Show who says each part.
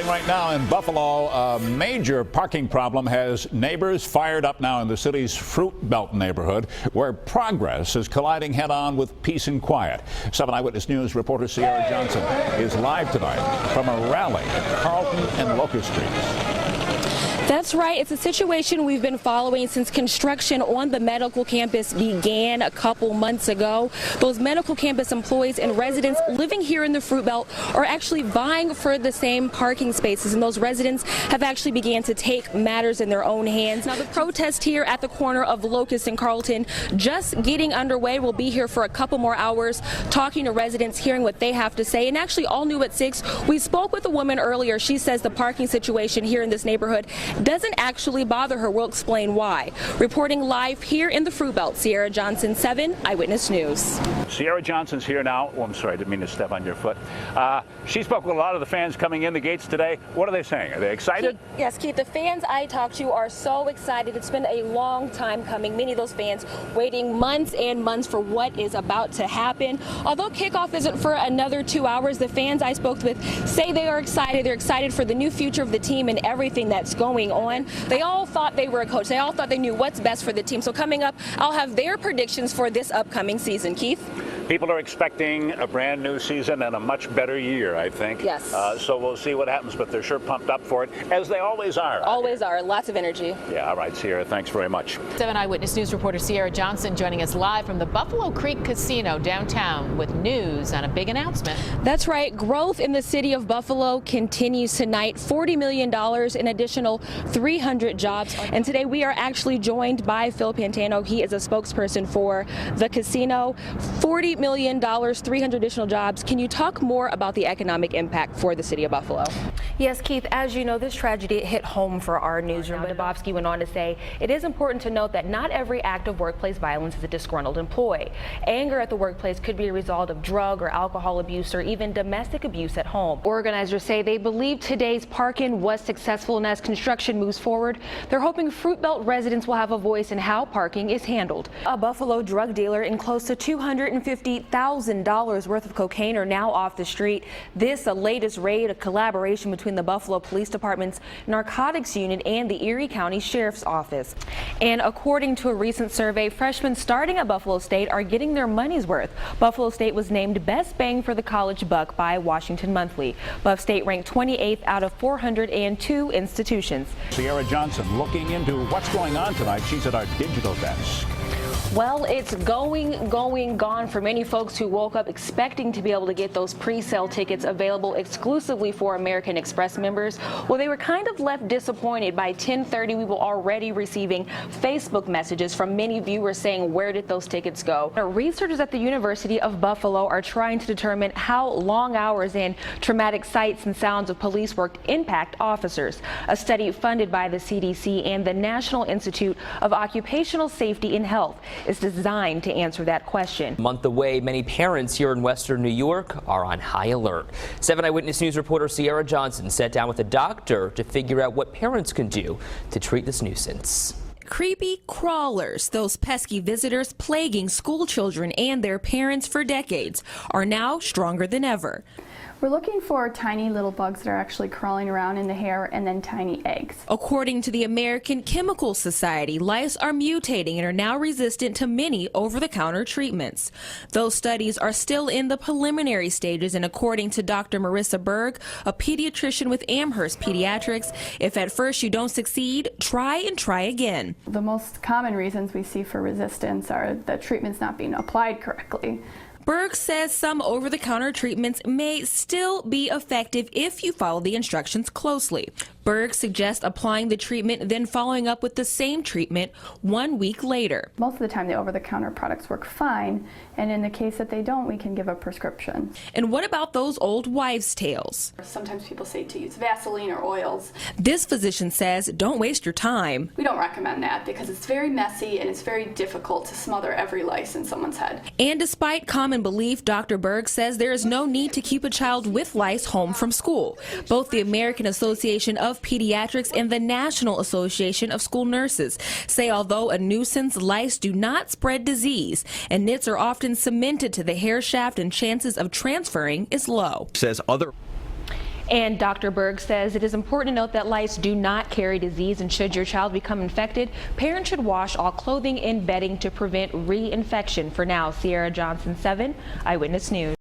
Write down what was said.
Speaker 1: Reporting right now in Buffalo, a major parking problem has neighbors fired up now in the city's Fruit Belt neighborhood, where progress is colliding head-on with peace and quiet. 7 Eyewitness News reporter Cierra Johnson is live tonight from a rally at Carlton and Locust Streets.
Speaker 2: That's right. It's a situation we've been following since construction on the medical campus began a couple months ago. Those medical campus employees and residents living here in the Fruit Belt are actually vying for the same parking spaces, and those residents have actually began to take matters in their own hands. Now, the protest here at the corner of Locust and Carlton just getting underway. We'll be here for a couple more hours talking to residents, hearing what they have to say. And actually, all new at 6, we spoke with a woman earlier. She says the parking situation here in this neighborhood doesn't actually bother her. We'll explain why. Reporting live here in the Fruit Belt, Cierra Johnson, 7 Eyewitness News.
Speaker 1: Cierra Johnson's here now. Oh, I'm sorry, I didn't mean to step on your foot. She spoke with a lot of the fans coming in the gates today. What are they saying? Are they excited?
Speaker 2: Yes, Keith, the fans I talked to are so excited. It's been a long time coming. Many of those fans waiting months and months for what is about to happen. Although kickoff isn't for another 2 hours, the fans I spoke with say they are excited. They're excited for the new future of the team and everything that's going on. They all thought they were a coach. They all thought they knew what's best for the team. So coming up, I'll have their predictions for this upcoming season. Keith?
Speaker 1: People are expecting a brand new season and a much better year, I think.
Speaker 2: Yes.
Speaker 1: So we'll see what happens, but they're sure pumped up for it, as they always are.
Speaker 2: Always are. Lots of energy.
Speaker 1: Yeah, all right, Sierra, thanks very much.
Speaker 3: 7 Eyewitness News reporter Cierra Johnson joining us live from the Buffalo Creek Casino downtown with news on a big announcement.
Speaker 2: That's right. Growth in the city of Buffalo continues tonight. $40 million, an additional 300 jobs. And today we are actually joined by Phil Pantano. He is a spokesperson for the casino. $40 million, 300 additional jobs. Can you talk more about the economic impact for the city of Buffalo?
Speaker 4: Yes, Keith, as you know, this tragedy hit home for our newsroom. Dabowski went on to say, it is important to note that not every act of workplace violence is a disgruntled employee. Anger at the workplace could be a result of drug or alcohol abuse or even domestic abuse at home. Organizers say they believe today's park-in was successful, and as construction moves forward, they're hoping Fruit Belt residents will have a voice in how parking is handled. A Buffalo drug dealer and close to $250,000 worth of cocaine are now off the street. This, the latest raid, a collaboration between the Buffalo Police Department's Narcotics Unit and the Erie County Sheriff's Office. And according to a recent survey, freshmen starting at Buffalo State are getting their money's worth. Buffalo State was named Best Bang for the College Buck by Washington Monthly. Buff State ranked 28th out of 402 institutions.
Speaker 1: Cierra Johnson looking into what's going on tonight. She's at our digital desk.
Speaker 2: Well, it's gone for many folks who woke up expecting to be able to get those pre-sale tickets available exclusively for American Express members. Well, they were kind of left disappointed. By 10:30, we were already receiving Facebook messages from many viewers saying, where did those tickets go? Researchers at the University of Buffalo are trying to determine how long hours and traumatic sights and sounds of police work impact officers. A study funded by the CDC and the National Institute of Occupational Safety and Health is designed to answer that question.
Speaker 5: A month away, many parents here in Western New York are on high alert. 7 Eyewitness News reporter Cierra Johnson sat down with a doctor to figure out what parents can do to treat this nuisance.
Speaker 6: Creepy crawlers, those pesky visitors plaguing school children and their parents for decades, are now stronger than ever.
Speaker 7: We're looking for tiny little bugs that are actually crawling around in the hair, and then tiny eggs.
Speaker 6: According to the American Chemical Society, lice are mutating and are now resistant to many over-the-counter treatments. Those studies are still in the preliminary stages, and according to Dr. Marissa Berg, a pediatrician with Amherst Pediatrics, if at first you don't succeed, try and try again.
Speaker 7: The most common reasons we see for resistance are the treatment's not being applied correctly.
Speaker 6: Berg says some over-the-counter treatments may still be effective if you follow the instructions closely. Berg suggests applying the treatment, then following up with the same treatment 1 week later.
Speaker 7: Most of the time the over-the-counter products work fine, and in the case that they don't, we can give a prescription.
Speaker 6: And what about those old wives' tales?
Speaker 7: Sometimes people say to use Vaseline or oils.
Speaker 6: This physician says don't waste your time.
Speaker 7: We don't recommend that because it's very messy and it's very difficult to smother every lice in someone's head.
Speaker 6: And despite common belief, Dr. Berg says there is no need to keep a child with lice home from school. Both the American Association of Pediatrics and the National Association of School Nurses say although a nuisance, lice do not spread disease, and nits are often cemented to the hair shaft and chances of transferring is low.
Speaker 8: Says other
Speaker 4: And Dr. Berg says it is important to note that lice do not carry disease, and should your child become infected, parents should wash all clothing and bedding to prevent reinfection. For now, Cierra Johnson, 7 Eyewitness News.